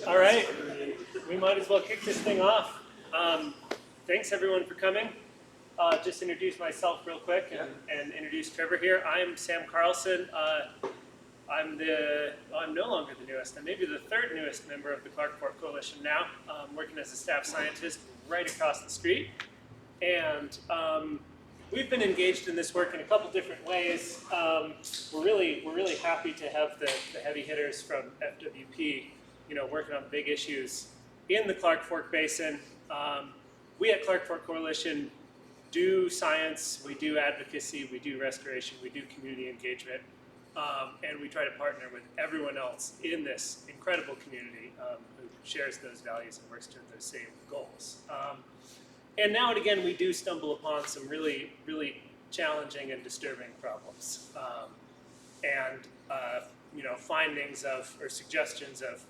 All right, we might as well kick this thing off. Thanks everyone for coming. Just introduce myself real quick and introduce Trevor here. I'm Sam Carlson. I'm no longer the newest. I'm maybe the third newest member of the Clark Fork Coalition now, working as a staff scientist right across the street. And we've been engaged in this work in a couple different ways. We're really happy to have the heavy hitters from FWP, working on big issues in the Clark Fork Basin. We at Clark Fork Coalition do science, we do advocacy, we do restoration, we do community engagement, and we try to partner with everyone else in this incredible community who shares those values and works toward those same goals. And now and again, we do stumble upon some really challenging and disturbing problems, findings of or suggestions of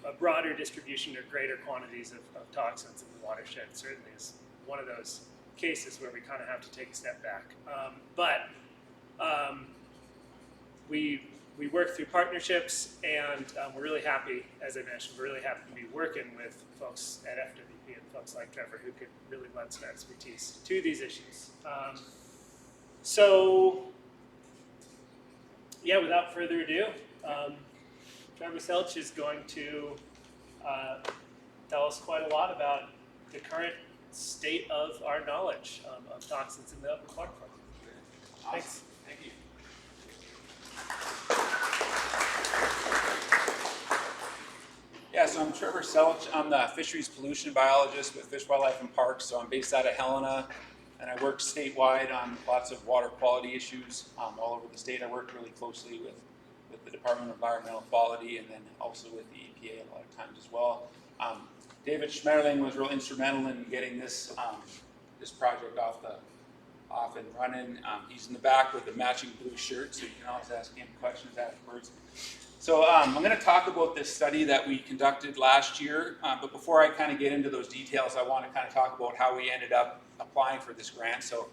a broader distribution or greater quantities of toxins in the watershed certainly is one of those cases where we kind of have to take a step back. We work through partnerships, and we're really happy, as I mentioned, we're really happy to be working with folks at FWP and folks like Trevor who could really lend some expertise to these issues. Without further ado, Trevor Selch is going to tell us quite a lot about the current state of our knowledge of toxins in the upper Clark Fork. Awesome. Thanks. Thank you. Yeah, so I'm Trevor Selch. I'm the fisheries pollution biologist with Fish, Wildlife, and Parks. So I'm based out of Helena, and I work statewide on lots of water quality issues all over the state. I work really closely with the Department of Environmental Quality, and then also with the EPA a lot of times as well. David Schmetterling was real instrumental in getting this this project off and running. He's in the back with the matching blue shirt, so you can always ask him questions afterwards. So I'm going to talk about this study that we conducted last year, but before I kind of get into those details, I want to kind of talk about how we ended up applying for this grant. So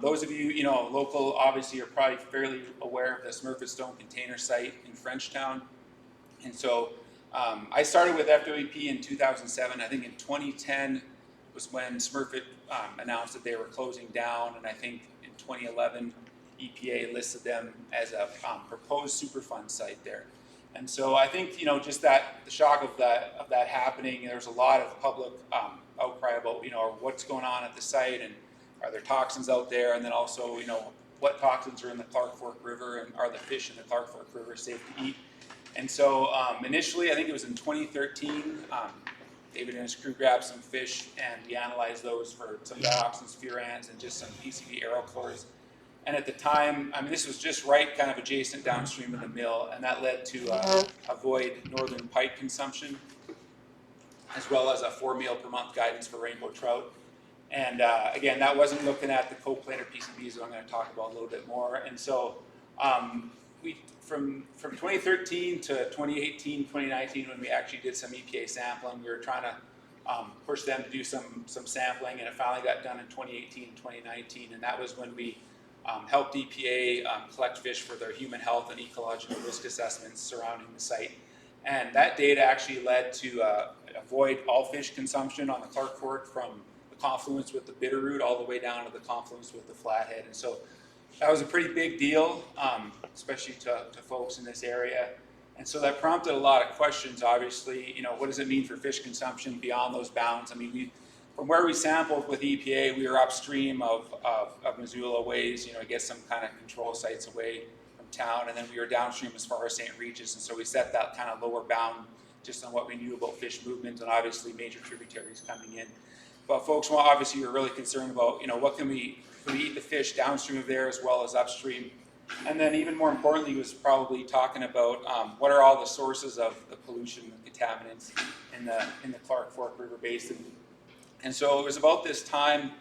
those of you, local, obviously, are probably fairly aware of the Smurfit-Stone container site in Frenchtown. And so I started with FWP in 2007. I think in 2010 was when Smurfit announced that they were closing down, and I think in 2011 EPA listed them as a proposed Superfund site there. And so I think just that the shock of that happening, there's a lot of public outcry about what's going on at the site, and are there toxins out there, and then also what toxins are in the Clark Fork River, and are the fish in the Clark Fork River safe to eat. And so initially, I think it was in 2013, David and his crew grabbed some fish and we analyzed those for some dioxins, furans, and just some PCB aerochlores. And at the time, this was just right kind of adjacent downstream of the mill, and that led to avoid northern pike consumption, as well as a 4 meal per month guidance for rainbow trout. And again, that wasn't looking at the coplanar PCBs that I'm going to talk about a little bit more. And so we, from 2013 to 2018, 2019, when we actually did some EPA sampling, we were trying to push them to do some sampling, and it finally got done in 2018, 2019, and that was when we helped EPA collect fish for their human health and ecological risk assessments surrounding the site. And that data actually led to avoid all fish consumption on the Clark Fork from the confluence with the Bitterroot all the way down to the confluence with the Flathead. And so that was a pretty big deal, especially to folks in this area. And so that prompted a lot of questions, obviously. What does it mean for fish consumption beyond those bounds? From where we sampled with EPA, we were upstream of Missoula ways, I guess some kind of control sites away from town, and then we were downstream as far as St. Regis, and so we set that kind of lower bound just on what we knew about fish movement and obviously major tributaries coming in. But folks, obviously, were really concerned about, what can we eat the fish downstream of there as well as upstream? And then even more importantly was probably talking about what are all the sources of the pollution and contaminants in the Clark Fork River Basin. And so it was about this time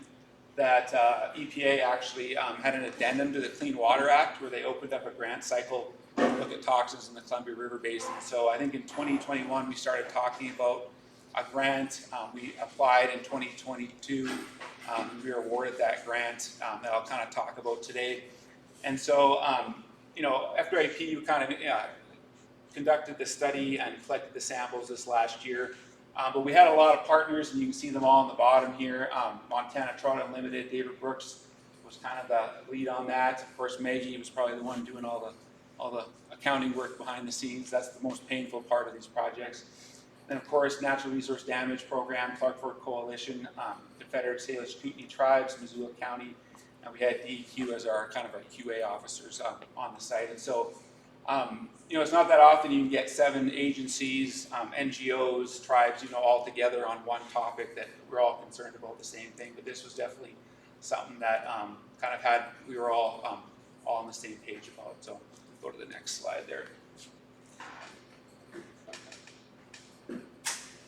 that EPA actually had an addendum to the Clean Water Act where they opened up a grant cycle to look at toxins in the Columbia River Basin. So I think in 2021 we started talking about a grant. We applied in 2022. We were awarded that grant that I'll kind of talk about today. And so, FWP, you kind of conducted the study and collected the samples this last year. But we had a lot of partners, and you can see them all on the bottom here. Montana Trout Unlimited, David Brooks was kind of the lead on that. Of course, Maggie was probably the one doing all the accounting work behind the scenes. That's the most painful part of these projects. And of course, Natural Resource Damage Program, Clark Fork Coalition, Confederated Salish Kootenai Tribes, Missoula County, and we had DEQ as our kind of our QA officers on the site. And so, it's not that often you can get 7 agencies, NGOs, tribes, all together on one topic that we're all concerned about the same thing. But this was definitely something that we were all on the same page about. So go to the next slide there.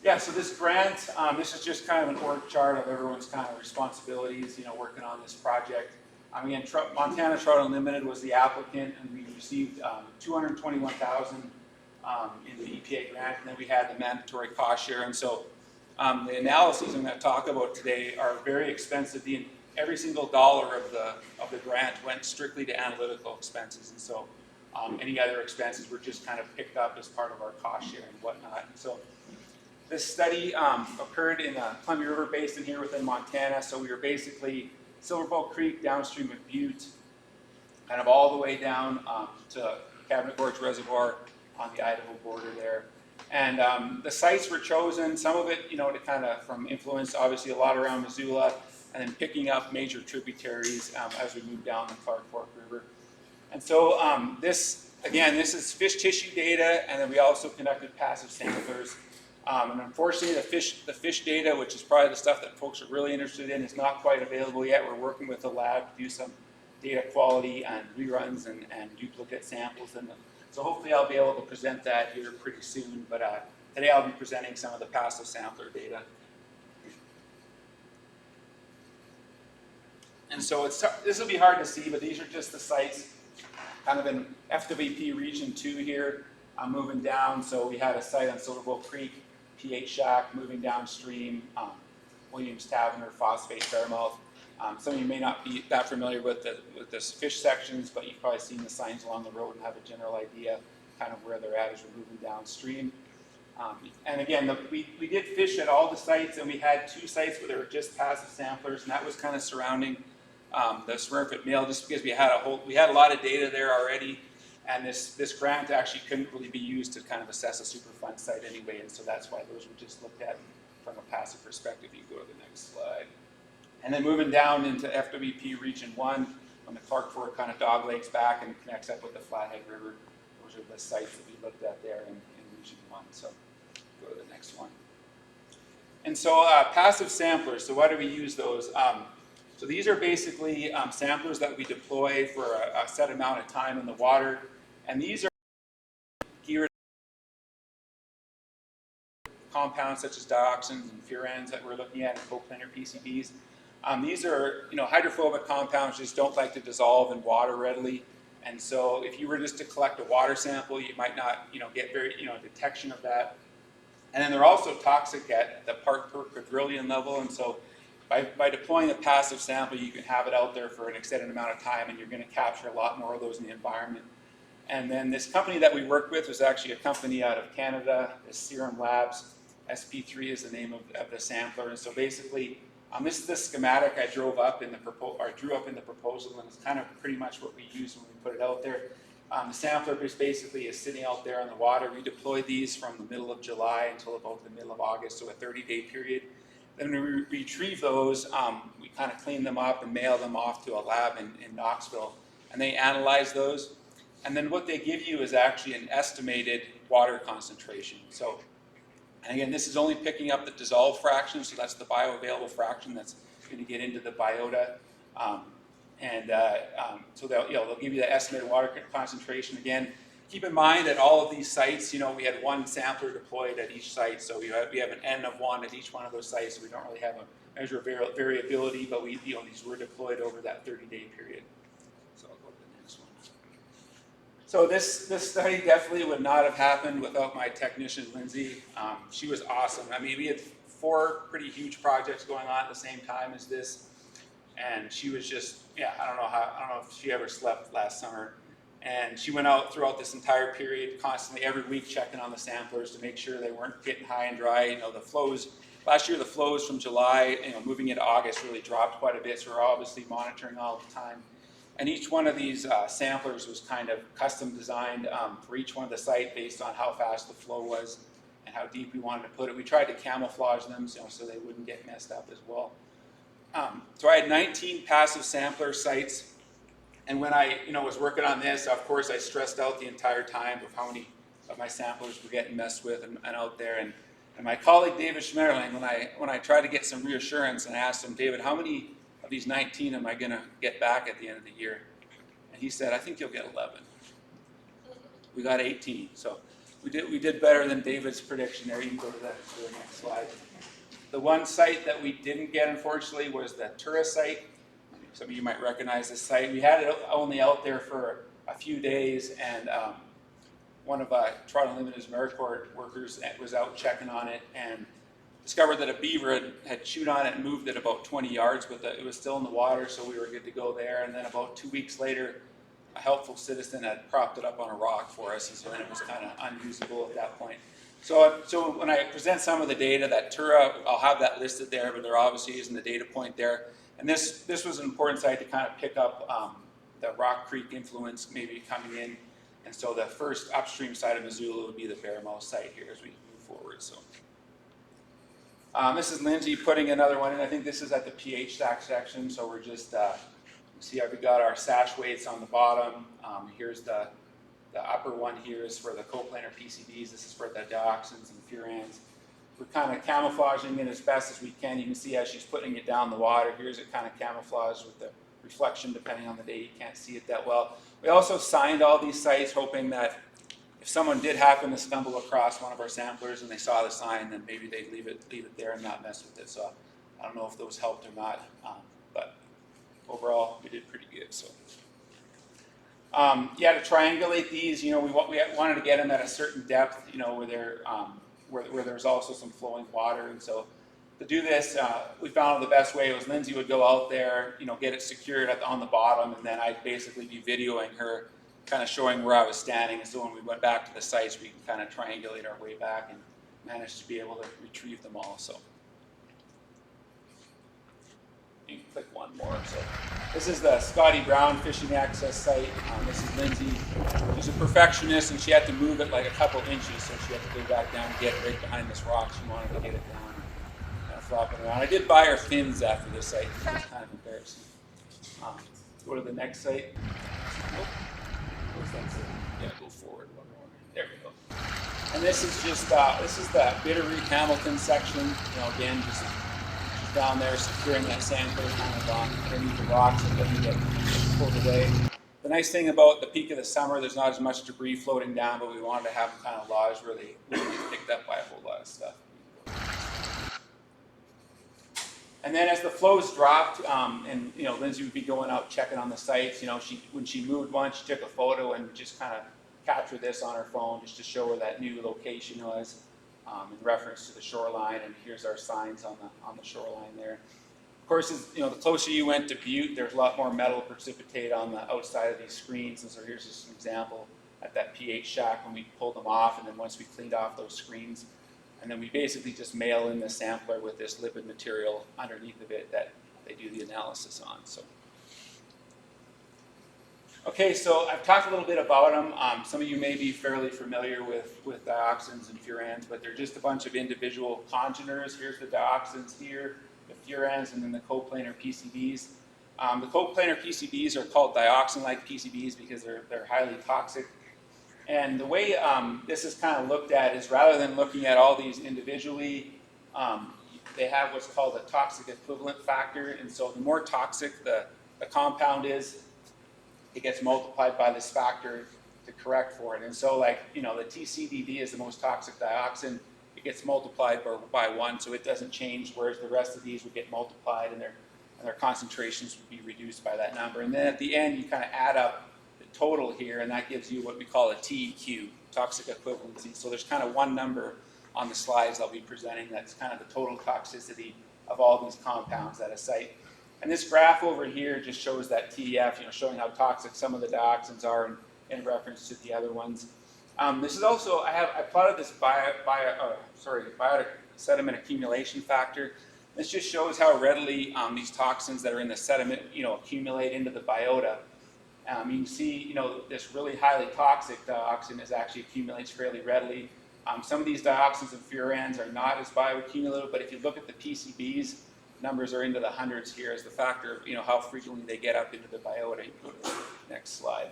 Yeah, so this grant, this is just kind of an org chart of everyone's kind of responsibilities, working on this project. Again, Montana Trout Unlimited was the applicant, and we received $221,000 in the EPA grant, and then we had the mandatory cost share. And so the analyses I'm going to talk about today are very expensive. Every single dollar of the grant went strictly to analytical expenses, and so any other expenses were just kind of picked up as part of our cost share and whatnot. And so this study occurred in the Columbia River Basin here within Montana. So we were basically Silver Bow Creek downstream of Butte, kind of all the way down to Cabinet Gorge Reservoir on the Idaho border there. And the sites were chosen, some of it, to kind of from influence, obviously a lot around Missoula, and then picking up major tributaries as we move down the Clark Fork River. And so this is fish tissue data, and then we also conducted passive samplers. And unfortunately, the fish data, which is probably the stuff that folks are really interested in, is not quite available yet. We're working with the lab to do some data quality and reruns and duplicate samples. So hopefully I'll be able to present that here pretty soon. But today I'll be presenting some of the passive sampler data. And so this will be hard to see, but these are just the sites kind of in FWP Region 2 here. I'm moving down, so we had a site on Silver Bow Creek, pH Shack, moving downstream, Williams Tavern, Phosphate, Fairmouth. Some of you may not be that familiar with the fish sections, but you've probably seen the signs along the road and have a general idea kind of where they're at as we're moving downstream. And again, we did fish at all the sites, and we had 2 sites where there were just passive samplers, and that was kind of surrounding the Smurfit Mill, just because we had a lot of data there already. And this grant actually couldn't really be used to kind of assess a Superfund site anyway, and so that's why those were just looked at from a passive perspective. You can go to the next slide. And then moving down into FWP Region 1, from the Clark Fork kind of dog legs back and connects up with the Flathead River. Those are the sites that we looked at there in Region 1. So go to the next one. And so passive samplers, so why do we use those? So these are basically samplers that we deploy for a set amount of time in the water. And these are geared compounds such as dioxins and furans that we're looking at in coplanar PCBs. These are, hydrophobic compounds, just don't like to dissolve in water readily. And so if you were just to collect a water sample, you might not, get very, detection of that. And then they're also toxic at the part per quadrillion level. And so by deploying a passive sample, you can have it out there for an extended amount of time, and you're going to capture a lot more of those in the environment. And then this company that we worked with was actually a company out of Canada, the Serum Labs. SP3 is the name of the sampler. And so basically, this is the schematic I drew up in the proposal, and it's kind of pretty much what we use when we put it out there. The sampler basically is sitting out there in the water. We deployed these from the middle of July until about the middle of August, so a 30-day period. Then we retrieve those, we kind of clean them up and mail them off to a lab in Knoxville, and they analyze those. And then what they give you is actually an estimated water concentration. So, and again, this is only picking up the dissolved fraction, so that's the bioavailable fraction that's going to get into the biota. So they'll give you the estimated water concentration. Again, keep in mind at all of these sites, we had 1 sampler deployed at each site, so we have an N of 1 at each one of those sites, so we don't really have a measure of variability, but these were deployed over that 30-day period. So I'll go to the next one. So this study definitely would not have happened without my technician, Lindsay. She was awesome. I mean, we had 4 pretty huge projects going on at the same time as this, and she was just, I don't know if she ever slept last summer. And she went out throughout this entire period, constantly every week checking on the samplers to make sure they weren't getting high and dry. You know, the flows, last year the flows from July, you know, moving into August really dropped quite a bit, so we're obviously monitoring all the time. And each one of these samplers was kind of custom designed for each one of the site based on how fast the flow was and how deep we wanted to put it. We tried to camouflage them so they wouldn't get messed up as well. So I had 19 passive sampler sites, and when I was working on this, of course I stressed out the entire time of how many of my samplers were getting messed with and out there. And my colleague David Schmetterling, when I tried to get some reassurance and asked him, David, how many of these 19 am I going to get back at the end of the year? And he said, I think you'll get 11. We got 18, so we did better than David's prediction there. You can go to the next slide. The one site that we didn't get, unfortunately, was the Outre site. Some of you might recognize this site. We had it only out there for a few days, and one of Trout Unlimited's AmeriCorps workers was out checking on it and discovered that a beaver had chewed on it and moved it about 20 yards, but it was still in the water, so we were good to go there. And then about 2 weeks later, a helpful citizen had propped it up on a rock for us, and so then it was kind of unusable at that point. So when I present some of the data, that Outre, I'll have that listed there, but there obviously isn't a data point there. And this was an important site to kind of pick up the Rock Creek influence maybe coming in. And so the first upstream side of Missoula would be the Bearmouth site here as we move forward. So this is Lindsay putting another one in. I think this is at the pH stack section. So we're just, see how we got our sash weights on the bottom. Here's the upper one here is for the coplanar PCBs. This is for the dioxins and furans. We're kind of camouflaging it as best as we can. You can see as she's putting it down the water, here's it kind of camouflaged with the reflection depending on the day. You can't see it that well. We also signed all these sites hoping that if someone did happen to stumble across one of our samplers and they saw the sign, then maybe they'd leave it there and not mess with it. So I don't know if those helped or not, but overall we did pretty good. So yeah, to triangulate these, we wanted to get them at a certain depth, where they're where there's also some flowing water. And so to do this, we found the best way was Lindsay would go out there, get it secured on the bottom, and then I'd basically be videoing her, kind of showing where I was standing. And so when we went back to the sites, we can kind of triangulate our way back and manage to be able to retrieve them all. So you can click one more. So this is the Scotty Brown fishing access site. This is Lindsay. She's a perfectionist, and she had to move it like a couple inches, so she had to go back down and get it right behind this rock. She wanted to get it down and kind of flop it around. I did buy her fins after this site. It was kind of embarrassing. Go to the next site. Oh, where's that site? Yeah, go forward one more. There we go. And this is just this is the Bitterroot Hamilton section. Again, just down there securing that sampler kind of underneath the rocks and letting it get pulled away. The nice thing about the peak of the summer, there's not as much debris floating down, but we wanted to have them kind of lodged where they wouldn't get picked up by a whole lot of stuff. And then as the flows dropped, and Lindsay would be going out checking on the sites. When she moved one, she took a photo and just kind of captured this on her phone just to show where that new location was. In reference to the shoreline, and here's our signs on the shoreline there. Of course, the closer you went to Butte, there's a lot more metal precipitate on the outside of these screens, and so here's just an example at that pH shack when we pulled them off, and then once we cleaned off those screens, and then we basically just mail in the sampler with this lipid material underneath of it that they do the analysis on. So. Okay, so I've talked a little bit about them. Some of you may be fairly familiar with dioxins and furans, but they're just a bunch of individual congeners. Here's the dioxins here, the furans, and then the coplanar PCBs. The coplanar PCBs are called dioxin-like PCBs because they're highly toxic. And the way this is kind of looked at is rather than looking at all these individually, they have what's called a toxic equivalent factor. And so the more toxic the compound is, it gets multiplied by this factor to correct for it. And so the TCDD is the most toxic dioxin. It gets multiplied by 1, so it doesn't change, whereas the rest of these would get multiplied and their concentrations would be reduced by that number. And then at the end, you kind of add up the total here, and that gives you what we call a TEQ, toxic equivalency. So there's kind of one number on the slides I'll be presenting that's kind of the total toxicity of all these compounds at a site. And this graph over here just shows that TEF, showing how toxic some of the dioxins are. And in reference to the other ones. This is also, I plotted this biotic sediment accumulation factor. This just shows how readily these toxins that are in the sediment, accumulate into the biota. You can see, this really highly toxic dioxin actually accumulates fairly readily. Some of these dioxins and furans are not as bioaccumulative, but if you look at the PCBs, numbers are into the hundreds here as the factor of, how frequently they get up into the biota. You go to the next slide.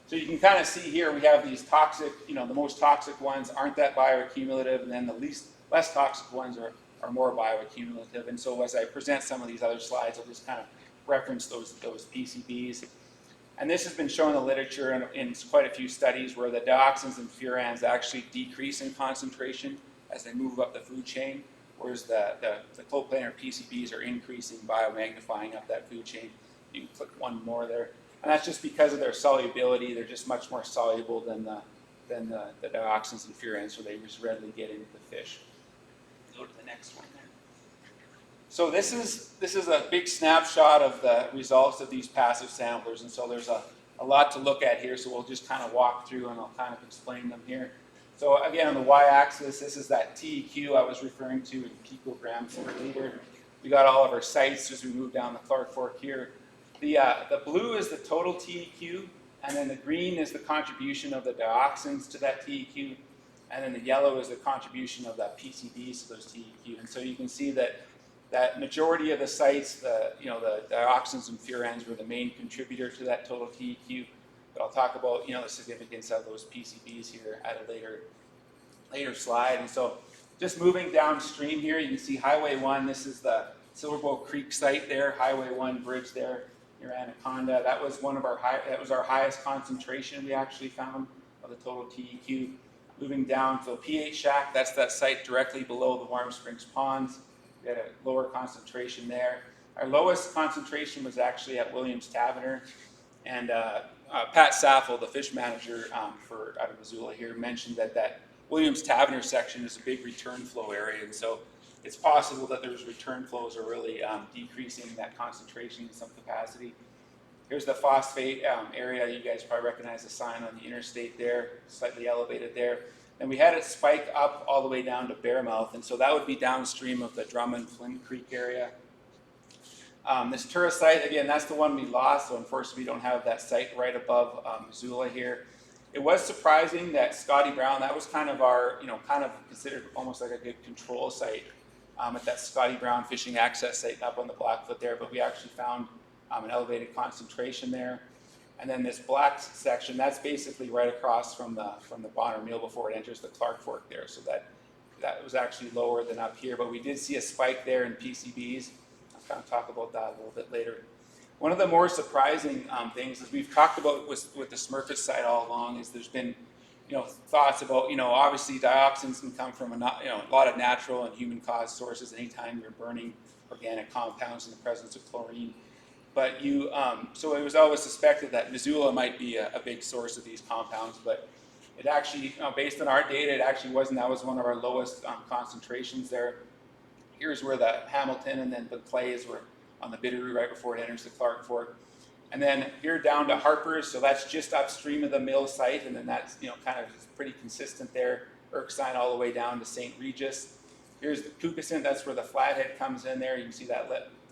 So you can kind of see here we have these toxic, the most toxic ones aren't that bioaccumulative, and then the less toxic ones are more bioaccumulative. And so as I present some of these other slides, I'll just kind of reference those PCBs. And this has been shown in the literature in quite a few studies where the dioxins and furans actually decrease in concentration as they move up the food chain, whereas the coplanar PCBs are increasing, biomagnifying up that food chain. You can click one more there. And that's just because of their solubility. They're just much more soluble than the dioxins and furans, so they just readily get into the fish. Go to the next one there. So this is a big snapshot of the results of these passive samplers, and so there's a lot to look at here, so we'll just kind of walk through and I'll kind of explain them here. So again, on the y-axis, this is that TEQ I was referring to in picograms per liter. We got all of our sites as we move down the Clark Fork here. The blue is the total TEQ, and then the green is the contribution of the dioxins to that TEQ, and then the yellow is the contribution of the PCBs to those TEQ. And so you can see that majority of the sites, the dioxins and furans were the main contributor to that total TEQ. But I'll talk about the significance of those PCBs here at a later slide. And so just moving downstream here, you can see Highway 1. This is the Silver Bow Creek site there, Highway 1 bridge there near Anaconda. That was our highest concentration we actually found of the total TEQ. Moving down to pH Shack, that's that site directly below the Warm Springs Ponds. We had a lower concentration there. Our lowest concentration was actually at Williams Taverner, and Pat Saffel, the fish manager out of Missoula here, mentioned that Williams Taverner section is a big return flow area, and so it's possible that those return flows are really decreasing that concentration in some capacity. Here's the phosphate area. You guys probably recognize the sign on the interstate there, slightly elevated there. And we had it spike up all the way down to Bearmouth, and so that would be downstream of the Drummond Flint Creek area. This tourist site, again, that's the one we lost, so unfortunately we don't have that site right above Missoula here. It was surprising that Scotty Brown, that was kind of our, kind of considered almost like a good control site at that Scotty Brown fishing access site up on the Blackfoot there, but we actually found an elevated concentration there. And then this black section, that's basically right across from the Bonner Mill before it enters the Clark Fork there, so that was actually lower than up here, but we did see a spike there in PCBs. I'll kind of talk about that a little bit later. One of the more surprising things is we've talked about with the Smurfit site all along is there's been thoughts about obviously dioxins can come from a lot of natural and human caused sources anytime you're burning organic compounds in the presence of chlorine. But so it was always suspected that Missoula might be a big source of these compounds, but it actually, based on our data, it actually wasn't. That was one of our lowest concentrations there. Here's where the Hamilton and then the clays were on the Bitterroot right before it enters the Clark Fork. And then here down to Harper's, so that's just upstream of the mill site, and then that's kind of pretty consistent there. Erskine all the way down to St. Regis. Here's the Kootenai, that's where the Flathead comes in there. You can see that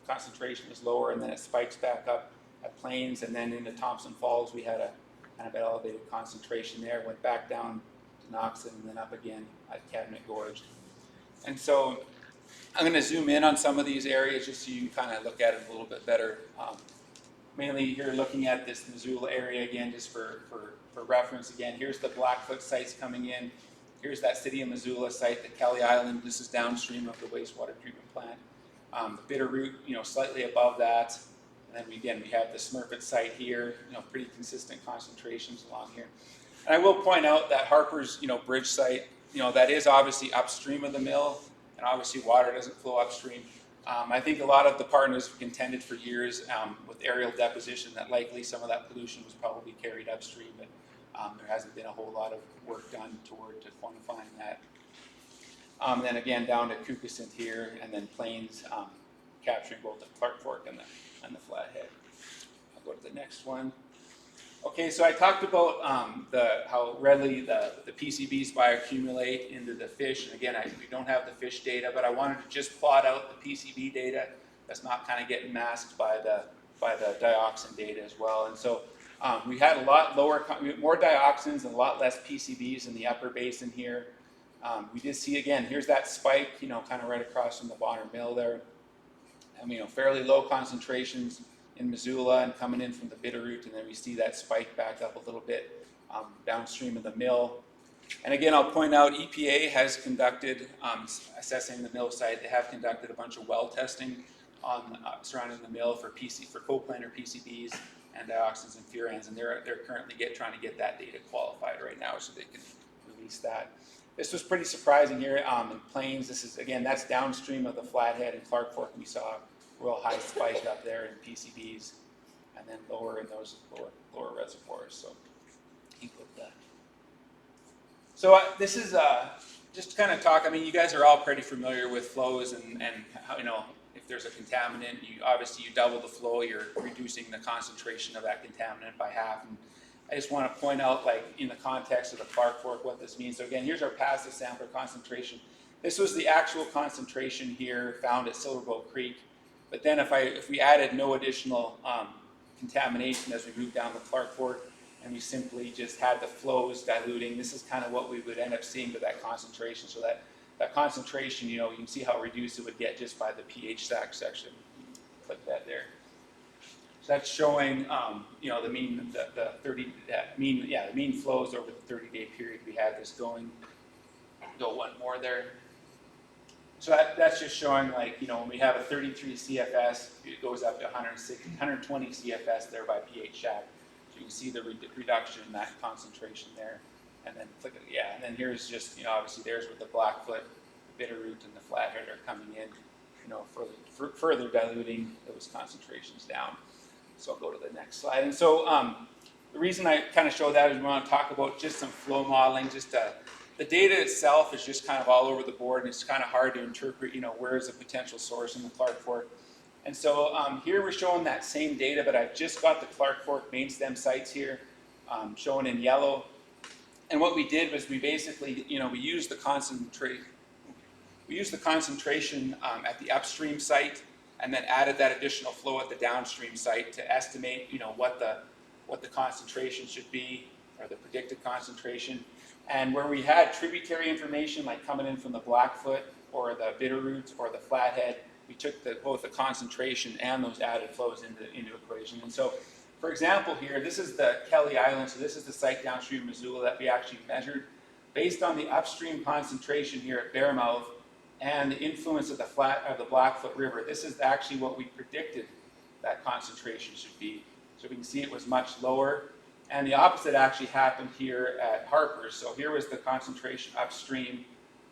concentration is lower, and then it spikes back up at Plains, and then into Thompson Falls we had a kind of an elevated concentration there. Went back down to Noxon and then up again at Cabinet Gorge. And so I'm going to zoom in on some of these areas just so you can kind of look at it a little bit better. Mainly you're looking at this Missoula area again, just for reference. Again, here's the Blackfoot sites coming in. Here's that City of Missoula site, the Kelly Island. This is downstream of the wastewater treatment plant. The Bitterroot, slightly above that. And then we have the Smurfit site here, pretty consistent concentrations along here. And I will point out that Harper's, bridge site, that is obviously upstream of the mill, and obviously water doesn't flow upstream. I think a lot of the partners have contended for years with aerial deposition that likely some of that pollution was probably carried upstream, but there hasn't been a whole lot of work done toward quantifying that. Then again down to Kootenai here, and then Plains capturing both the Clark Fork and the Flathead. I'll go to the next one. Okay, so I talked about how readily the PCBs bioaccumulate into the fish. And again, we don't have the fish data, but I wanted to just plot out the PCB data that's not kind of getting masked by the dioxin data as well. And so we had a lot lower, more dioxins and a lot less PCBs in the upper basin here. We did see, again, here's that spike, kind of right across from the bottom mill there. And, fairly low concentrations in Missoula and coming in from the Bitterroot, and then we see that spike back up a little bit downstream of the mill. And again, I'll point out EPA has conducted, assessing the mill site, they have conducted a bunch of well testing on surrounding the mill for coplanar PCBs and dioxins and furans, and they're currently trying to get that data qualified right now so they can release that. This was pretty surprising here in Plains. This is, again, that's downstream of the Flathead and Clark Fork. We saw a real high spike up there in PCBs, and then lower in those lower reservoirs. So you put that. So this is just to kind of talk. I mean, you guys are all pretty familiar with flows and how, if there's a contaminant, obviously you double the flow, you're reducing the concentration of that contaminant by half. And I just want to point out, like, in the context of the Clark Fork, what this means. So again, here's our passive sampler concentration. This was the actual concentration here found at Silverboat Creek. But then if we added no additional contamination as we move down the Clark Fork, and we simply just had the flows diluting, this is kind of what we would end up seeing with that concentration. So that concentration, you can see how reduced it would get just by the pH stack section. Click that there. That's showing, the mean, the mean flows over the 30-day period we had this going. Go one more there. So that's just showing, like, when we have a 33 CFS, it goes up to 120 CFS there by pH shack. So you can see the reduction in that concentration there. And then click it, and then here's just, obviously there's with the Blackfoot, the Bitterroot, and the Flathead are coming in, further diluting those concentrations down. So I'll go to the next slide. And so the reason I kind of show that is we want to talk about just some flow modeling. Just the data itself is just kind of all over the board, and it's kind of hard to interpret, where is a potential source in the Clark Fork. And so here we're showing that same data, but I've just got the Clark Fork main stem sites here shown in yellow. And what we did was we basically, we used the concentration at the upstream site, and then added that additional flow at the downstream site to estimate, what the concentration should be, or the predicted concentration. And where we had tributary information, like coming in from the Blackfoot or the Bitterroot or the Flathead, we took both the concentration and those added flows into equation. And so, for example, here, this is the Kelly Island. So this is the site downstream of Missoula that we actually measured. Based on the upstream concentration here at Bearmouth, and the influence of the Blackfoot River, this is actually what we predicted that concentration should be. So we can see it was much lower, and the opposite actually happened here at Harper's. So here was the concentration upstream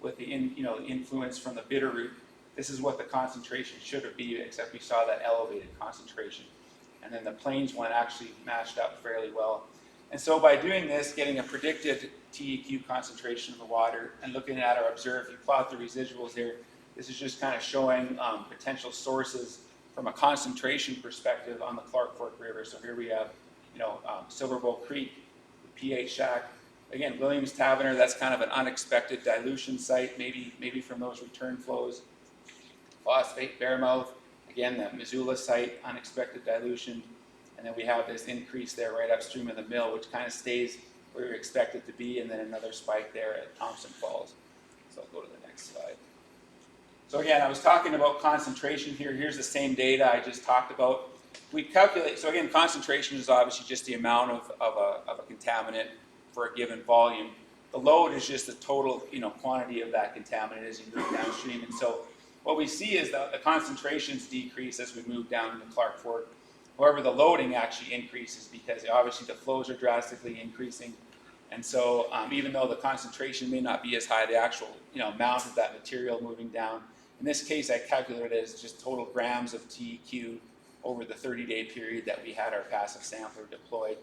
with the influence from the Bitterroot. This is what the concentration should be, except we saw that elevated concentration. And then the Plains one actually matched up fairly well. And so by doing this, getting a predicted TEQ concentration in the water and looking at our observed, you plot the residuals here, this is just kind of showing potential sources from a concentration perspective on the Clark Fork River. So here we have, Silverboat Creek, the pH shack. Again, Williams Taverner, that's kind of an unexpected dilution site, maybe from those return flows. Phosphate, Bearmouth, again, that Missoula site, unexpected dilution. And then we have this increase there right upstream of the mill, which kind of stays where we expect it to be, and then another spike there at Thompson Falls. So I'll go to the next slide. So again, I was talking about concentration here. Here's the same data I just talked about. We calculate, so again, concentration is obviously just the amount of a contaminant for a given volume. The load is just the total, quantity of that contaminant as you move downstream. And so what we see is that the concentrations decrease as we move down in the Clark Fork. However, the loading actually increases because obviously the flows are drastically increasing. And so even though the concentration may not be as high, the actual amount of that material moving down, in this case I calculated it as just total grams of TEQ over the 30-day period that we had our passive sampler deployed.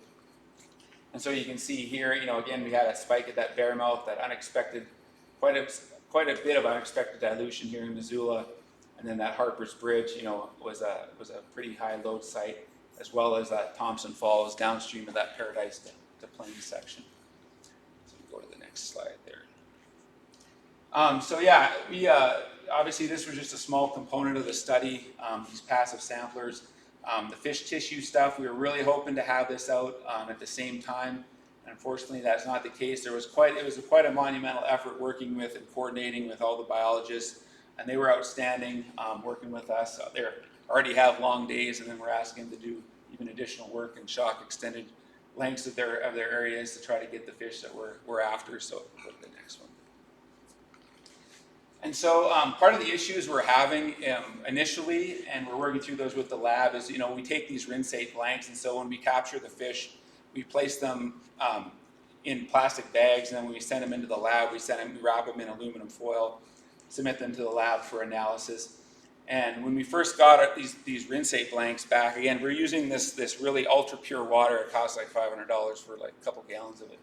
And so you can see here, again, we had a spike at that Bearmouth, that unexpected, quite a bit of unexpected dilution here in Missoula. And then that Harper's Bridge, was a pretty high load site. as well as that Thompson Falls downstream of that Paradise to Plains section. So we go to the next slide there. So yeah, we obviously this was just a small component of the study, these passive samplers. The fish tissue stuff, we were really hoping to have this out at the same time. Unfortunately, that's not the case. It was quite a monumental effort working with and coordinating with all the biologists, and they were outstanding working with us. They already have long days, and then we're asking them to do even additional work and shock extended lengths of their areas to try to get the fish that we're after. So go to the next one. And so part of the issues we're having initially, and we're working through those with the lab, is we take these rinsate blanks, and so when we capture the fish, we place them in plastic bags, and then when we send them into the lab, we wrap them in aluminum foil, submit them to the lab for analysis. And when we first got these rinsate blanks back, again, we're using this really ultra pure water. It costs like $500 for like a couple gallons of it.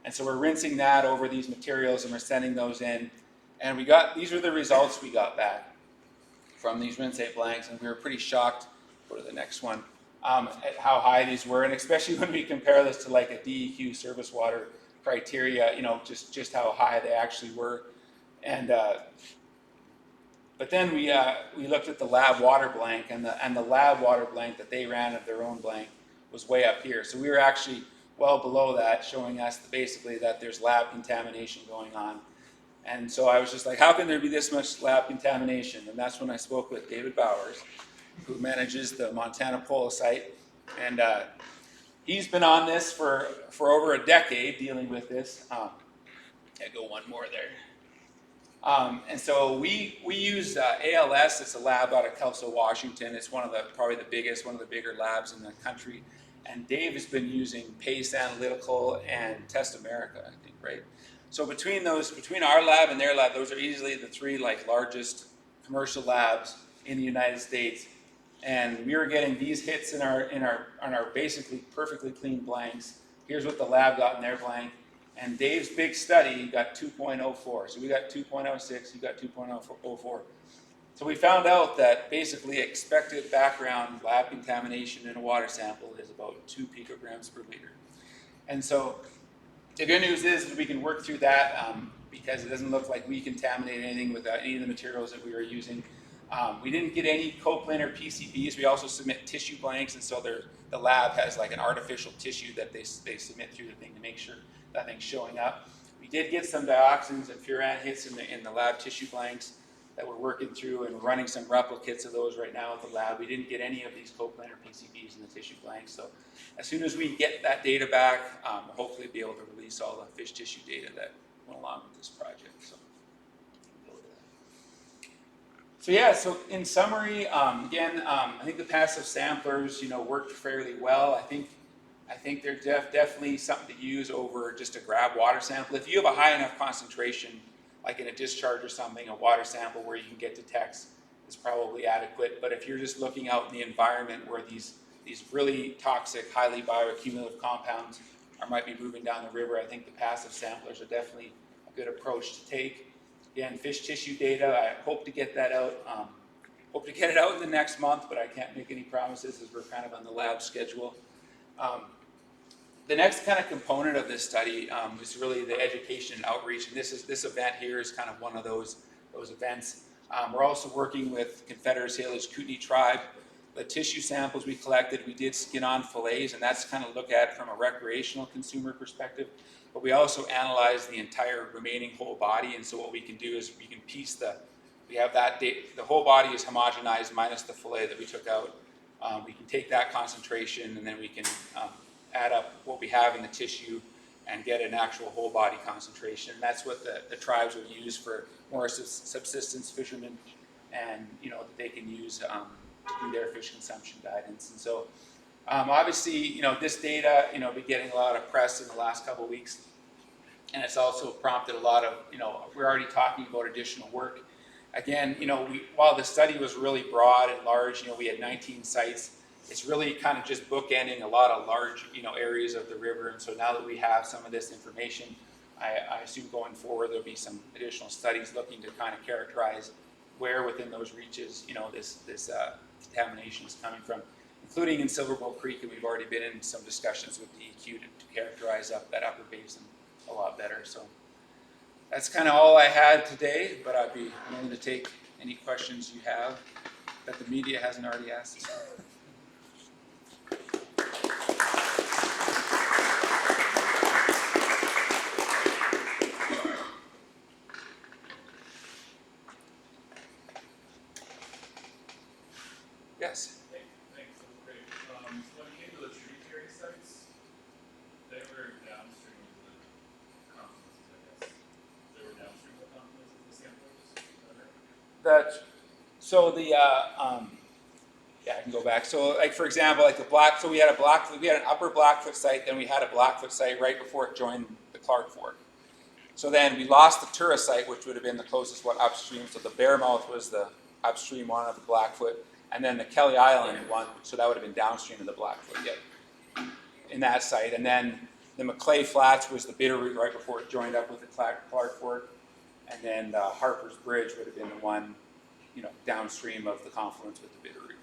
And so we're rinsing that over these materials, and we're sending those in. And these are the results we got back from these rinsate blanks, and we were pretty shocked. Go to the next one. At how high these were, and especially when we compare this to like a DEQ service water criteria, just how high they actually were. And but then we looked at the lab water blank, and the lab water blank that they ran of their own blank was way up here. So we were actually well below that, showing us basically that there's lab contamination going on. And so I was just like, how can there be this much lab contamination? And that's when I spoke with David Bowers, who manages the Montana Polo site. And he's been on this for over a decade, dealing with this. I go one more there. And so we use ALS. It's a lab out of Kelso, Washington. It's probably the bigger labs in the country. And Dave has been using Pace Analytical and Test America, I think, right? So between our lab and their lab, those are easily the three largest commercial labs in the United States. And we were getting these hits on our basically perfectly clean blanks. Here's what the lab got in their blank. And Dave's big study got 2.04. So we got 2.06, he got 2.04. So we found out that basically expected background lab contamination in a water sample is about 2 picograms per liter. And so the good news is that we can work through that because it doesn't look like we contaminated anything with any of the materials that we were using. We didn't get any copeland or PCBs. We also submit tissue blanks, and so the lab has like an artificial tissue that they submit through the thing to make sure nothing's showing up. We did get some dioxins and furan hits in the lab tissue blanks that we're working through, and we're running some replicates of those right now at the lab. We didn't get any of these copeland or PCBs in the tissue blanks. So as soon as we get that data back, we'll hopefully be able to release all the fish tissue data that went along with this project. So yeah, so in summary, again, I think the passive samplers, worked fairly well. I think they're definitely something to use over just a grab water sample. If you have a high enough concentration, like in a discharge or something, a water sample where you can get detects is probably adequate. But if you're just looking out in the environment where these really toxic, highly bioaccumulative compounds might be moving down the river, I think the passive samplers are definitely a good approach to take. Again, fish tissue data, I hope to get that out. Hope to get it out in the next month, but I can't make any promises as we're kind of on the lab schedule. The next kind of component of this study is really the education and outreach, and this event here is kind of one of those events. We're also working with Confederated Salish Kootenai Tribe. The tissue samples we collected, we did skin-on fillets, and that's kind of look at from a recreational consumer perspective. But we also analyze the entire remaining whole body, and so what we can do is we can piece we have that the whole body is homogenized minus the fillet that we took out. We can take that concentration, and then we can add up what we have in the tissue and get an actual whole body concentration. And that's what the tribes will use for more subsistence fishermen, and that they can use to do their fish consumption guidance. And so obviously, this data, been getting a lot of press in the last couple of weeks, and it's also prompted a lot of, we're already talking about additional work. Again, while the study was really broad and large, we had 19 sites. It's really kind of just bookending a lot of large, areas of the river. And so now that we have some of this information, I assume going forward there'll be some additional studies looking to kind of characterize where within those reaches, this contamination is coming from, including in Silverbow Creek, and we've already been in some discussions with DEQ to characterize up that upper basin a lot better. So that's kind of all I had today, but I'd be willing to take any questions you have that the media hasn't already asked. Yes. Thanks, that's great. So when you came to the tributary sites, they were downstream of the confluences, I guess. They were downstream of the confluences of the samplers, is that right? Yeah, I can go back. So, like for example, like we had an upper Blackfoot site, then we had a Blackfoot site right before it joined the Clark Fork. So then we lost the Tura site, which would have been the closest one upstream. So the Bearmouth was the upstream one of the Blackfoot, and then the Kelly Island one, so that would have been downstream of the Blackfoot, in that site. And then the Maclay Flats was the Bitterroot right before it joined up with the Clark Fork, and then Harper's Bridge would have been the one, downstream of the confluence with the Bitterroot.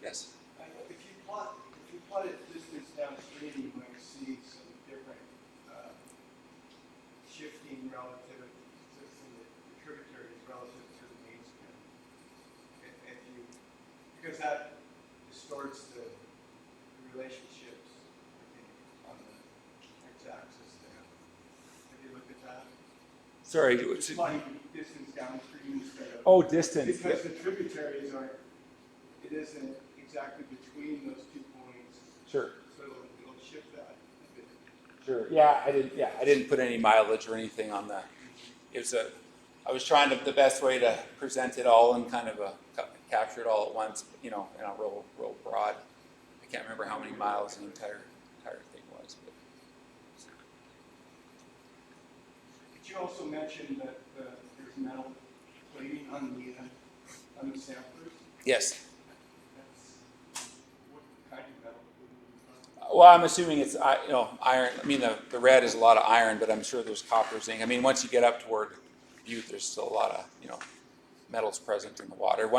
Yes. If you plot it distance downstream, you might see some different shifting relative to the tributaries relative to the main stem. Because that distorts the relationships, I think, on the x-axis there. Have you looked at that? Sorry. Plotting distance downstream instead of. Distance. Because the tributaries it isn't exactly between those 2 points. Sure. So it'll shift that a bit. Sure. Yeah, I didn't put any mileage or anything on that. I was trying the best way to present it all and kind of capture it all at once, in a real broad. I can't remember how many miles the entire thing was. But. Did you also mention that there's metal plating on the samplers? Yes. What kind of metal? Well, I'm assuming it's iron. I mean, the red is a lot of iron, but I'm sure there's copper, zinc. I mean, once you get up toward Butte, there's still a lot of metals present in the water.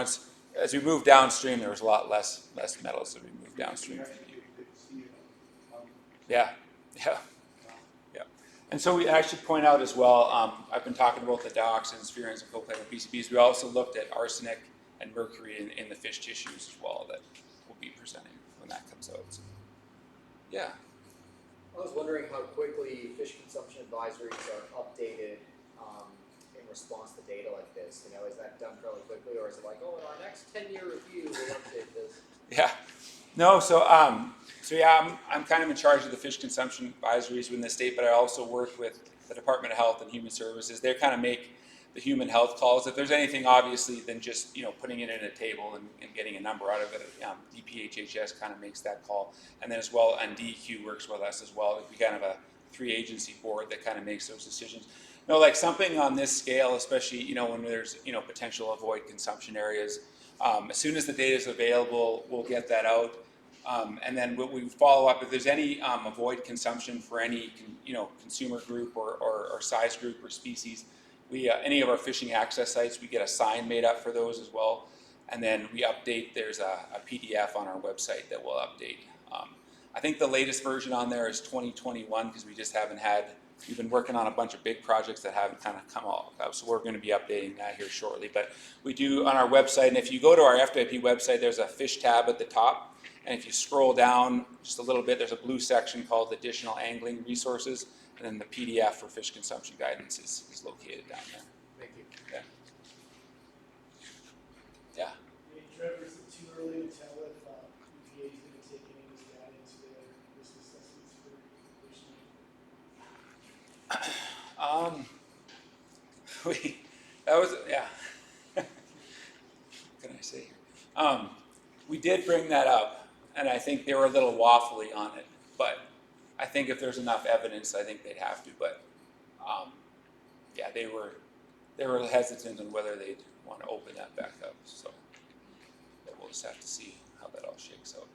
As we move downstream, there was a lot less metals as we move downstream. Yeah. And so I should point out as well, I've been talking about the dioxins, furans, and coplanar PCBs. We also looked at arsenic and mercury in the fish tissues as well that we'll be presenting when that comes out. So, yeah. I was wondering how quickly fish consumption advisories are updated in response to data like this. Is that done fairly quickly, or is it like, in our next 10-year review, we'll update this? Yeah. No. I'm kind of in charge of the fish consumption advisories within the state, but I also work with the Department of Health and Human Services. They kind of make the human health calls. If there's anything, obviously, than just putting it in a table and getting a number out of it, DPHHS kind of makes that call, and then as well, and DEQ works with us as well. We kind of a 3-agency board that kind of makes those decisions. Like something on this scale, especially when there's potential avoid consumption areas. As soon as the data is available, we'll get that out, and then we follow up if there's any avoid consumption for any consumer group or size group or species. We any of our fishing access sites, we get a sign made up for those as well, and then we update. There's a PDF on our website that we'll update. I think the latest version on there is 2021 because we just haven't had. We've been working on a bunch of big projects that haven't kind of come out, so we're going to be updating that here shortly. But we do on our website, and if you go to our FWP website, there's a fish tab at the top, and if you scroll down just a little bit, there's a blue section called Additional Angling Resources, and then the PDF for fish consumption guidance is located down there. Thank you. Yeah. Hey, Trevor, is it too early to tell if EPA is going to take any of this data into their risk assessments for What can I say here? We did bring that up, and I think they were a little waffly on it, but I think if there's enough evidence, I think they'd have to. But they were hesitant on whether they'd want to open that back up. So we'll just have to see how that all shakes out.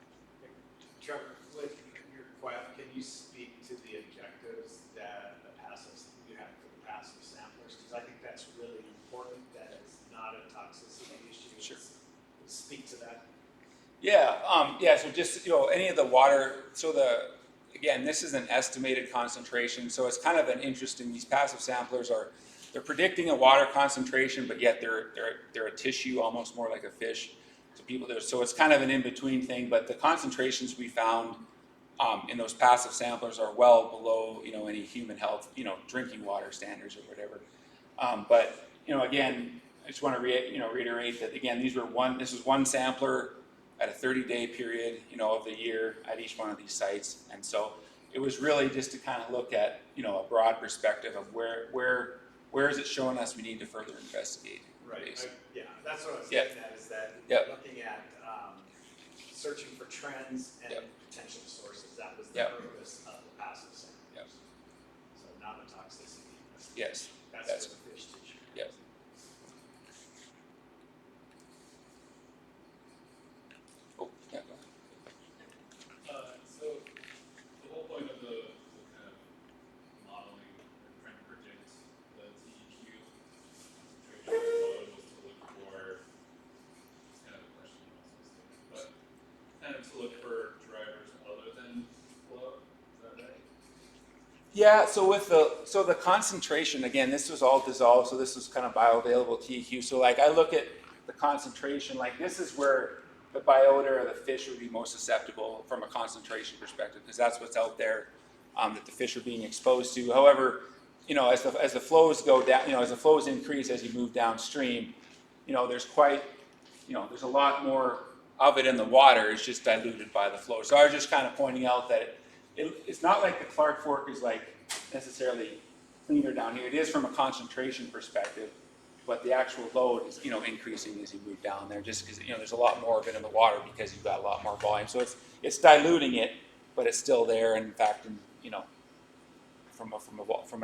Trevor, with your QF, can you speak to the objectives that the passive you have for the passive samplers? Because I think that's really important, that it's not a toxicity issue. Sure. Speak to that. Yeah, so just, any of the water, again, this is an estimated concentration, so it's kind of an interesting, these passive samplers they're predicting a water concentration, but yet they're a tissue, almost more like a fish. So it's kind of an in-between thing, but the concentrations we found in those passive samplers are well below, any human health, drinking water standards or whatever. But, again, I just want to reiterate that, again, this was one sampler at a 30-day period, of the year at each one of these sites. And so it was really just to kind of look at, a broad perspective of where is it showing us we need to further investigate. Right. Yeah, that's what I was Yeah. getting at, is that Yeah. looking at searching for trends and Yeah. potential sources. That was the Yeah. purpose of the passive samples. Yeah. So not a toxicity. Yes. That's for the fish tissue. Yes. Oh, yeah, go ahead. So the whole point of the kind of modeling or trying to predict the TEQ concentration was to look for, it's kind of a question I'm not supposed to, but kind of to look for drivers other than flow. Is that right? Yeah, so the concentration, again, this was all dissolved, so this was kind of bioavailable TEQ. So like I look at the concentration, like this is where the biota or the fish would be most susceptible from a concentration perspective, because that's what's out there that the fish are being exposed to. However, as the flows go down, as the flows increase as you move downstream, there's there's a lot more of it in the water. It's just diluted by the flow. So I was just kind of pointing out that it's not like the Clark Fork is like necessarily cleaner down here. It is from a concentration perspective, but the actual load is increasing as you move down there, just because there's a lot more of it in the water because you've got a lot more volume. So it's diluting it, but it's still there. And in fact, from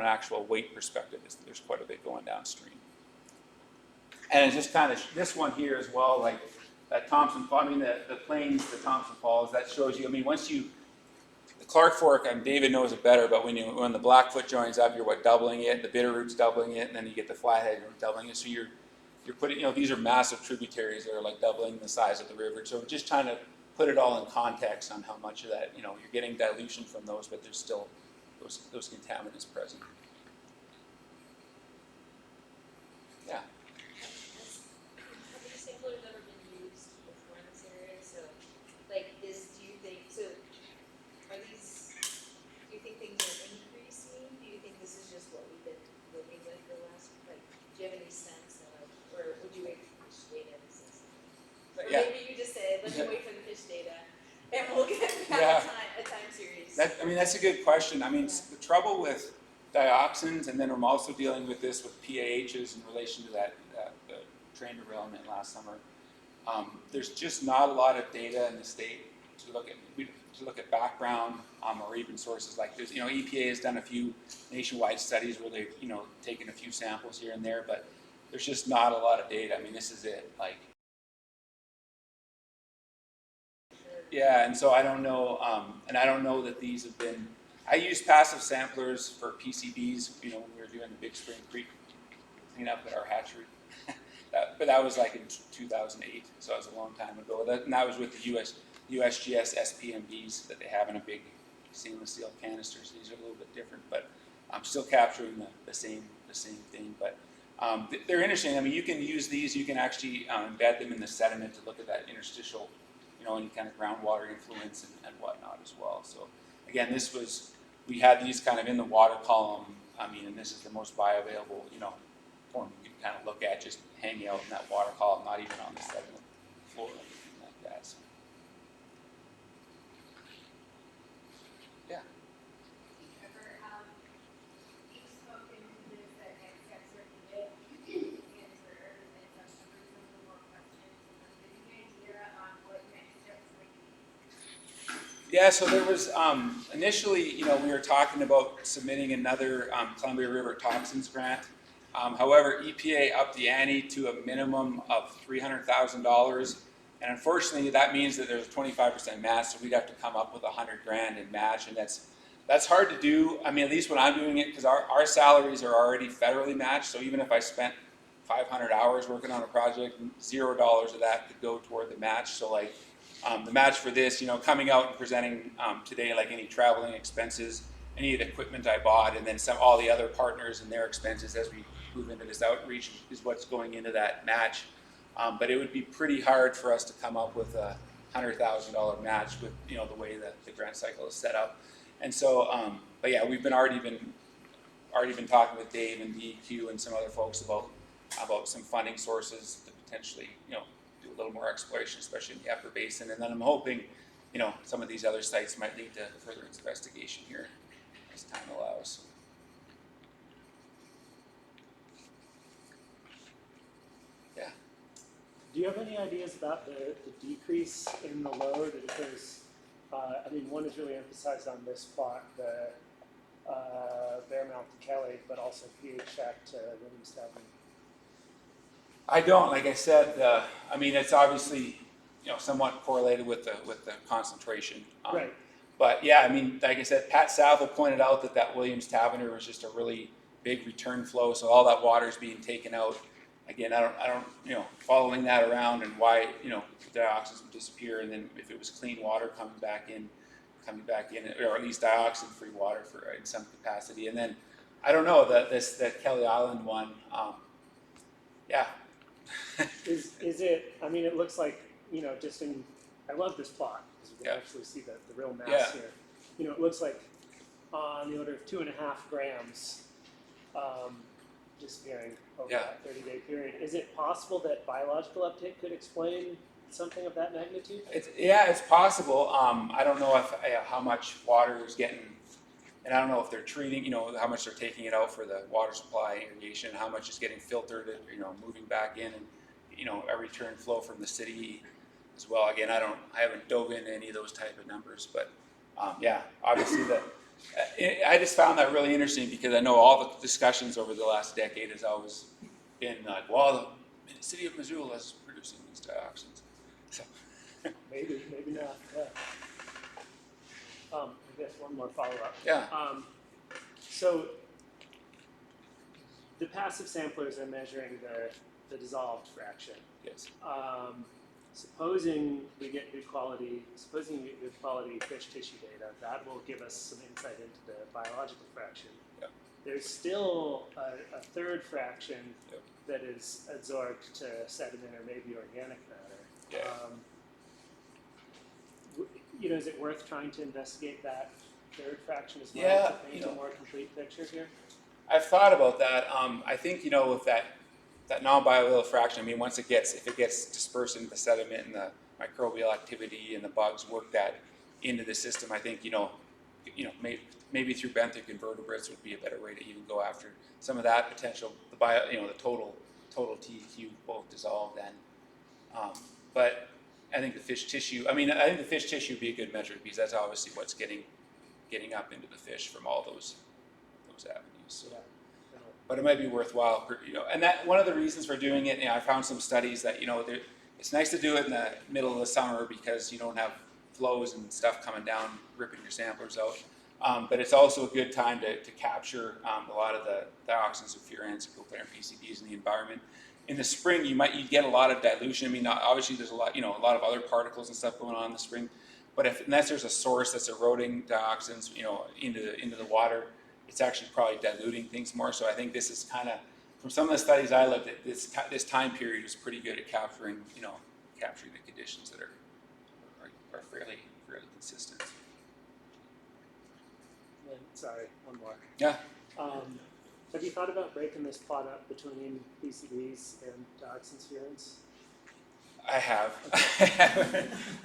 an actual weight perspective, there's quite a bit going downstream. And it's just kind of this one here as well, like that Thompson. I mean the plains, the Thompson Falls. That shows you. I mean the Clark Fork, David knows it better, but when the Blackfoot joins up, you're doubling it, the Bitterroot's doubling it, and then you get the Flathead, you're doubling it. So you're putting, these are massive tributaries that are like doubling the size of the river. So we're just trying to put it all in context on how much of that, you're getting dilution from those, but there's still those contaminants present. Yeah. Have these samplers ever been used before in this area? So, like, do you think, are these, do you think things are increasing? Do you think this is just what we've been living with for the last, do you have any sense of, or would you wait for fish data to say something? Or Yeah. maybe you just say, let me wait for the fish data, and we'll get Yeah. a time series. That's a good question. I mean, the trouble with dioxins, and then I'm also dealing with this with PAHs in relation to the train derailment last summer. There's just not a lot of data in the state to look at background or even sources like this. EPA has done a few nationwide studies where they've taken a few samples here and there, but there's just not a lot of data. I mean, this is it. Yeah, and so I don't know, and I don't know that these have been. I used passive samplers for PCBs, when we were doing the Big Spring Creek cleanup at our hatchery. But that was like in 2008, so that was a long time ago. And that was with the USGS SPMBs that they have in a big stainless steel canisters. These are a little bit different, but I'm still capturing the same thing. But they're interesting. I mean, you can use these. You can actually embed them in the sediment to look at that interstitial, any kind of groundwater influence and whatnot as well. So again, we had these kind of in the water column. I mean, and this is the most bioavailable, form you can kind of look at just hanging out in that water column, not even on the sediment floor or anything like that. So. Yeah. Trevor, you've spoken to this at Exeter today, answered and some more questions. Any idea on what next steps might be? Yeah, so there was initially, we were talking about submitting another Columbia River Toxins grant. However, EPA upped the ante to a minimum of $300,000, and unfortunately, that means that there's a 25% match, so we'd have to come up with $100,000 in match, and that's That's hard to do. I mean, at least when I'm doing it, because our salaries are already federally matched. So even if I spent 500 hours working on a project, $0 of that could go toward the match. So like the match for this, you know, coming out and presenting today, like any traveling expenses, any of the equipment I bought, and then all the other partners and their expenses as we move into this outreach is what's going into that match. But it would be pretty hard for us to come up with a $100,000 match with, you know, the way that the grant cycle is set up. And so, but yeah, we've already been talking with Dave and DEQ and some other folks about some funding sources to potentially, you know, do a little more exploration, especially in the upper basin. And then I'm hoping, you know, some of these other sites might lead to further investigation here as time allows. Yeah. Do you have any ideas about the decrease in the load? Because, I mean, one is really emphasized on this plot, the Bearmouth to Kelly, but also pH shack to Williamstown. I don't, like I said, I mean, it's obviously, you know, somewhat correlated with the concentration. Right. But yeah, I mean, like I said, Pat Saville pointed out that Williams Tavener was just a really big return flow, so all that water is being taken out. Again, I don't, you know, following that around and why, you know, the dioxins would disappear, and then if it was clean water coming back in, or at least dioxin-free water in some capacity. And then I don't know that Kelly Island one, yeah. Is it? I mean, it looks like, you know, just in. I love this plot because we can Yeah. actually see the real mass Yeah. here. You know, it looks like on the order of 2.5 grams disappearing over Yeah. that 30-day period. Is it possible that biological uptake could explain something of that magnitude? It's possible. I don't know how much water is getting, and I don't know if they're treating, you know, how much they're taking it out for the water supply irrigation, how much is getting filtered, and, you know, moving back in, and, you know, a return flow from the city as well. Again, I haven't dove into any of those type of numbers, but yeah, obviously I just found that really interesting because I know all the discussions over the last decade has always been like, well, the city of Missoula is producing these dioxins. So. Maybe not. Yeah. I guess one more follow-up. Yeah. So the passive samplers are measuring the dissolved fraction. Yes. Supposing you get good quality fish tissue data, that will give us some insight into the biological fraction. Yep. There's still a third fraction Yep. that is adsorbed to sediment or maybe organic matter. Yeah. You know, is it worth trying to investigate that third fraction as well Yeah, to paint you know, a more complete picture here? I've thought about that. I think, you know, with that non-biological fraction, I mean, if it gets dispersed into the sediment and the microbial activity and the bugs work that into the system, I think, you know, maybe through benthic invertebrates would be a better way to even go after some of that potential, the total TEQ both dissolved then. But I think the fish tissue would be a good measure because that's obviously what's getting up into the fish from all those avenues. So. Yeah. But it might be worthwhile, you know, and that one of the reasons for doing it, you know, I found some studies that, you know, it's nice to do it in the middle of the summer because you don't have flows and stuff coming down, ripping your samplers out. But it's also a good time to capture a lot of the dioxins and furans and PCBs in the environment. In the spring, you get a lot of dilution. I mean, obviously there's a lot of other particles and stuff going on in the spring. But unless there's a source that's eroding dioxins, you know, into the water, it's actually probably diluting things more. So I think this is kind of, from some of the studies I looked at, this time period is pretty good at capturing the conditions that are fairly consistent. And, sorry, one more. Yeah. Have you thought about breaking this plot up between PCBs and dioxins furans? I have.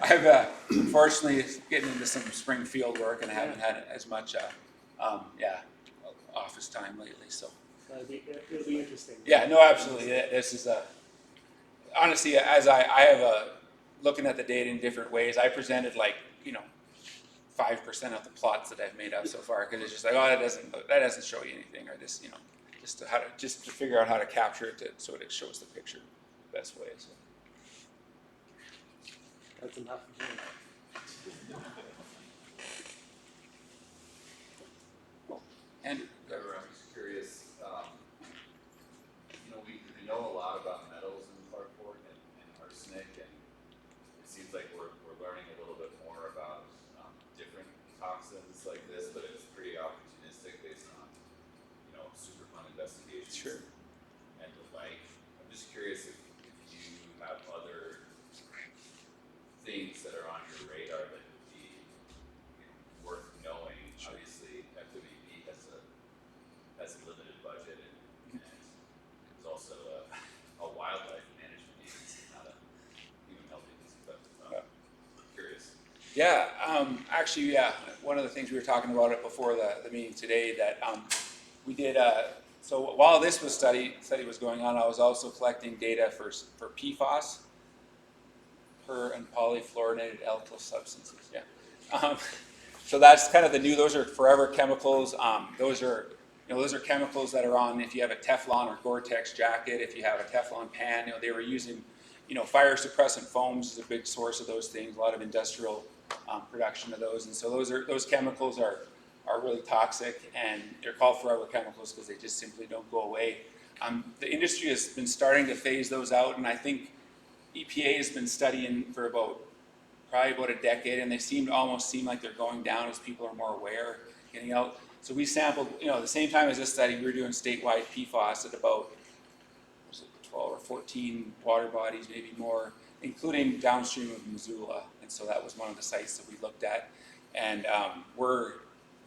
I've unfortunately getting into some spring field work, and I haven't had as much office time lately. So it'll be interesting. Yeah, no, absolutely. This is honestly, as I have looking at the data in different ways. I presented 5% of the plots that I've made up so far because it's just like, oh, that doesn't show you anything, or this, you know, just to figure out how to capture it so it shows the picture the best way. So. That's enough of me. Andrew. Trevor, I'm just curious, we know a lot about metals in Clark Fork and arsenic, and it seems like we're learning a little bit more about different toxins like this, but it's pretty opportunistic based on, super fun investigations. Sure. And the like. I'm just curious if you have other things that are on your radar that would be worth knowing. Sure. Obviously, FWP has a limited budget, and there's also a wildlife management agency, not a human health agency. But I'm curious. Yeah, actually, yeah. One of the things we were talking about it before the meeting today that we did. So while this study was going on, I was also collecting data for PFAS, per and polyfluorinated alkyl substances. Yeah. So that's kind of the new. Those are forever chemicals. Those are chemicals that are on if you have a Teflon or Gore-Tex jacket, if you have a Teflon pan. They were using, fire suppressant foams is a big source of those things. A lot of industrial production of those, and so those chemicals are really toxic, and they're called forever chemicals because they just simply don't go away. The industry has been starting to phase those out, and I think EPA has been studying for probably about a decade, and they almost seem like they're going down as people are more aware, getting out. So we sampled, the same time as this study, we were doing statewide PFAS at about 12 or 14 water bodies, maybe more, including downstream of Missoula. And so that was one of the sites that we looked at. And we're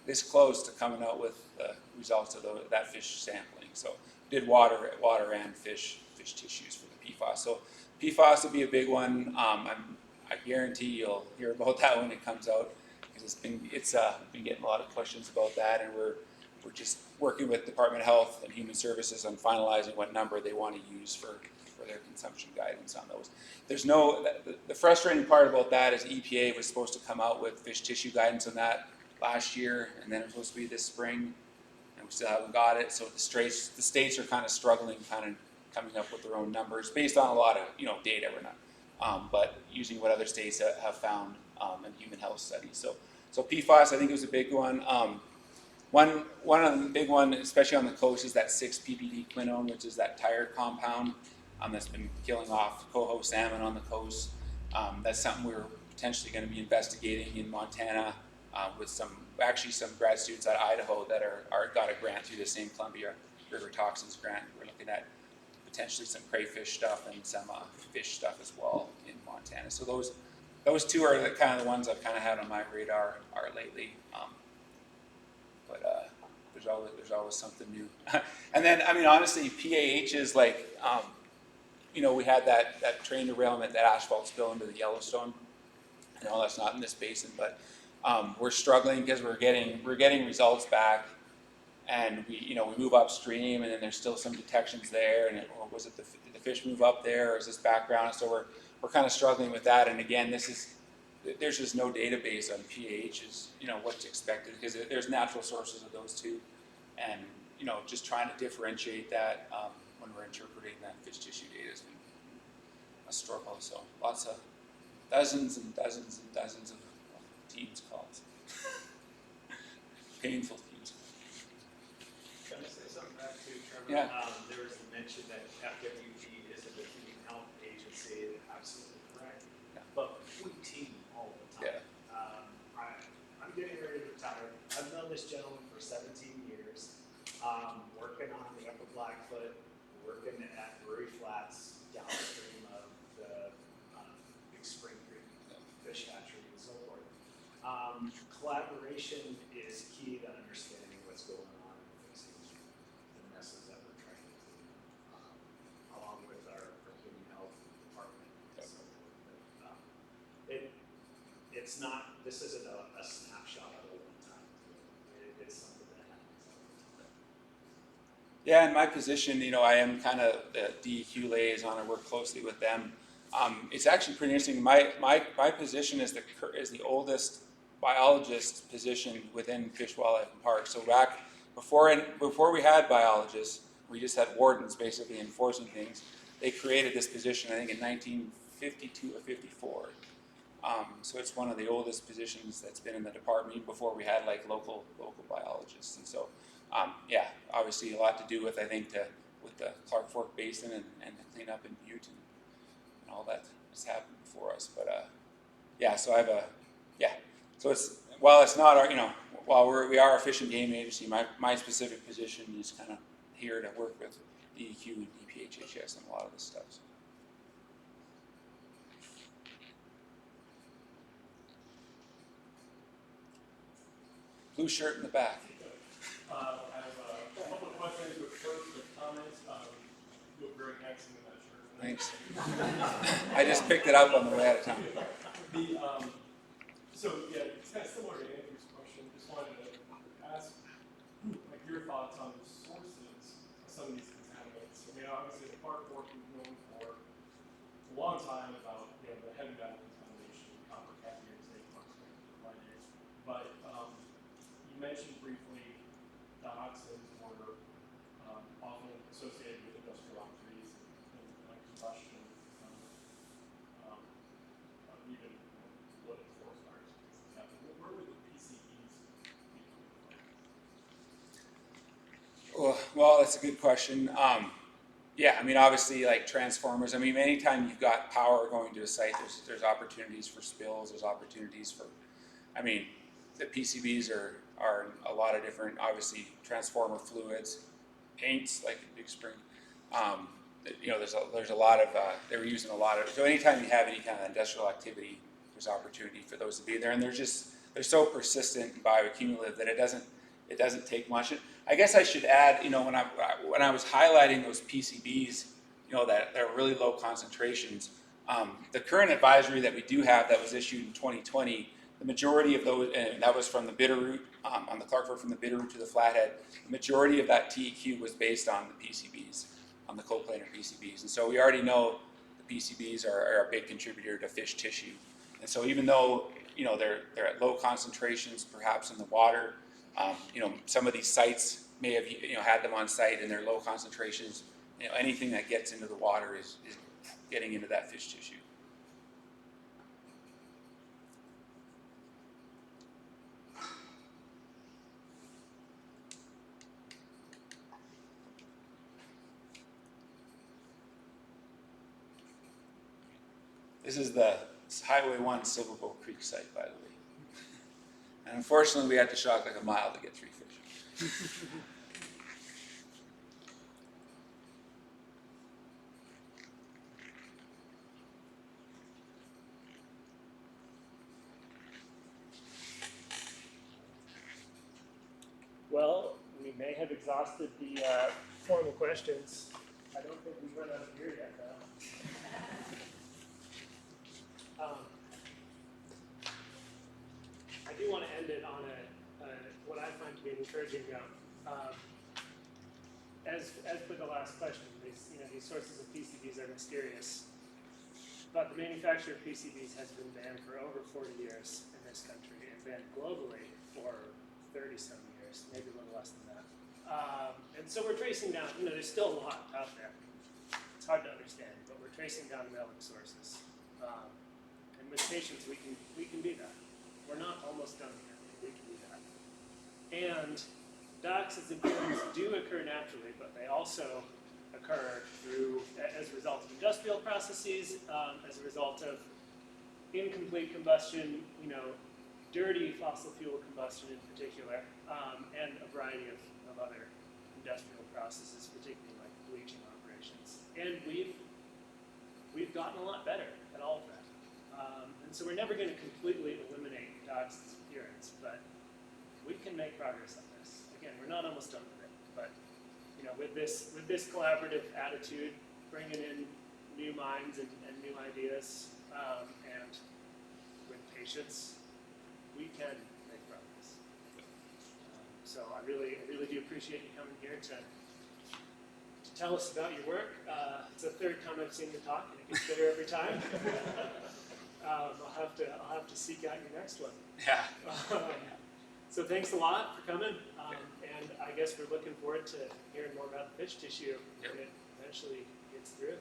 this close to coming out with the results of that fish sampling. So did water and fish tissues for the PFAS. So PFAS will be a big one. I guarantee you'll hear about that when it comes out, because it's been getting a lot of questions about that, and we're just working with Department of Health and Human Services on finalizing what number they want to use for their consumption guidance on those. The frustrating part about that is EPA was supposed to come out with fish tissue guidance on that last year, and then it was supposed to be this spring, and we still haven't got it. So the states are kind of struggling, coming up with their own numbers based on a lot of data. We're not, but using what other states have found in human health studies. So PFAS, I think, was a big one. One of the big one, especially on the coast, is that 6-PPD quinone, which is that tire compound that's been killing off coho salmon on the coast. That's something we're potentially going to be investigating in Montana with some grad students at Idaho that got a grant through the same Columbia River Toxins grant. We're looking at potentially some crayfish stuff and some fish stuff as well in Montana. So those two are the ones I've kind of had on my radar lately. But there's always something new. And then, honestly, PAH is like, we had that train derailment, that asphalt spill into the Yellowstone. I know that's not in this basin, but we're struggling because we're getting results back, and we move upstream, and then there's still some detections there, and did the fish move up there, or is this background? So we're kind of struggling with that. And again, there's just no database on PAHs, what's expected, because there's natural sources of those too, and just trying to differentiate that when we're interpreting that fish tissue data has been a struggle. So lots of dozens and dozens and dozens of Teams calls, painful Teams calls. Can I say something back to Trevor? Yeah. There was a mention that FWP isn't a human health agency. Absolutely correct. Yeah. But we team all the time. Yeah. I'm getting ready to retire. I've known this gentleman for 17 years. Working on the Upper Blackfoot, working at Brewery Flats, downstream of the Big Spring Creek fish hatchery and so forth. Collaboration is key to understanding what's going on and fixing the messes that we're trying to clean, along with our human health department and so forth. But, this isn't a snapshot of a one time. It's something that happens all the time. Yeah, in my position, I am kind of the DEQ liaison. I work closely with them. It's actually pretty interesting. My position is the oldest biologist position within Fish, Wildlife, and Parks. So back before we had biologists, we just had wardens basically enforcing things. They created this position, I think, in 1952 or 54. So it's one of the oldest positions that's been in the department, even before we had like local biologists. And so yeah, obviously a lot to do with, I think, with the Clark Fork Basin and the cleanup in Butte and all that has happened before us. But yeah, so I have so while it's not our, while we are a fish and game agency, my specific position is kind of here to work with DEQ and DPHHS and a lot of this stuff. So. Blue shirt in the back. I have a couple of questions, but first with comments. You look very handsome in that shirt. Thanks. I just picked it up on the way out of town. So yeah, it's kind of similar to Andrew's question. Just wanted to ask, like, your thoughts on the sources of some of these contaminants. I mean, obviously the Clark Fork we've known for a long time about the heavy metal contamination, copper, cadmium, zinc, phosphate, manganese. But you mentioned briefly dioxins were often associated with industrial activities and combustion, even wood and forest fires. Where would the PCBs be coming from? Well, that's a good question. Yeah, I mean, obviously, like transformers. I mean, anytime you've got power going to a site, there's opportunities for spills. There's opportunities for, I mean, the PCBs are a lot of different, obviously, transformer fluids, paints like Big Spring. There's a lot of they were using a lot of. So anytime you have any kind of industrial activity, there's opportunity for those to be there, and they're so persistent and bioaccumulative that it doesn't take much. I guess I should add, when I was highlighting those PCBs, that are really low concentrations. The current advisory that we do have that was issued in 2020, the majority of those, and that was from the Bitterroot, on the Clark Fork from the Bitterroot to the Flathead, the majority of that TEQ was based on the PCBs, on the coplanar PCBs. And so we already know the PCBs are a big contributor to fish tissue. And so even though, they're at low concentrations, perhaps in the water, some of these sites may have, had them on site and they're low concentrations. Anything that gets into the water is getting into that fish tissue. This is the Highway 1 Silver Bow Creek site, by the way. And unfortunately, we had to shock like a mile to get 3 fish. Well, we may have exhausted the formal questions. I don't think we've run out of beer yet, though. I do want to end it on what I find to be an encouraging note. As for the last question, these sources of PCBs are mysterious, but the manufacture of PCBs has been banned for over 40 years in this country and banned globally for 30-some years, maybe a little less than that. And so we're tracing down, there's still a lot out there. It's hard to understand, but we're tracing down relic sources. And with patience, we can do that. We're not almost done yet. We can do that. And dioxins and furans do occur naturally, but they also occur as a result of industrial processes, as a result of incomplete combustion, dirty fossil fuel combustion in particular, and a variety of other industrial processes, particularly like bleaching operations. And we've gotten a lot better at all of that. And so we're never going to completely eliminate dioxins and furans, but we can make progress on this. Again, we're not almost done with it, but with this collaborative attitude, bringing in new minds and new ideas, and with patience, we can make progress. So I really do appreciate you coming here to tell us about your work. It's the third time I've seen you talk, and it gets better every time. I'll have to seek out your next one. Yeah. So thanks a lot for coming, and I guess we're looking forward to hearing more about the fish tissue when it eventually gets through.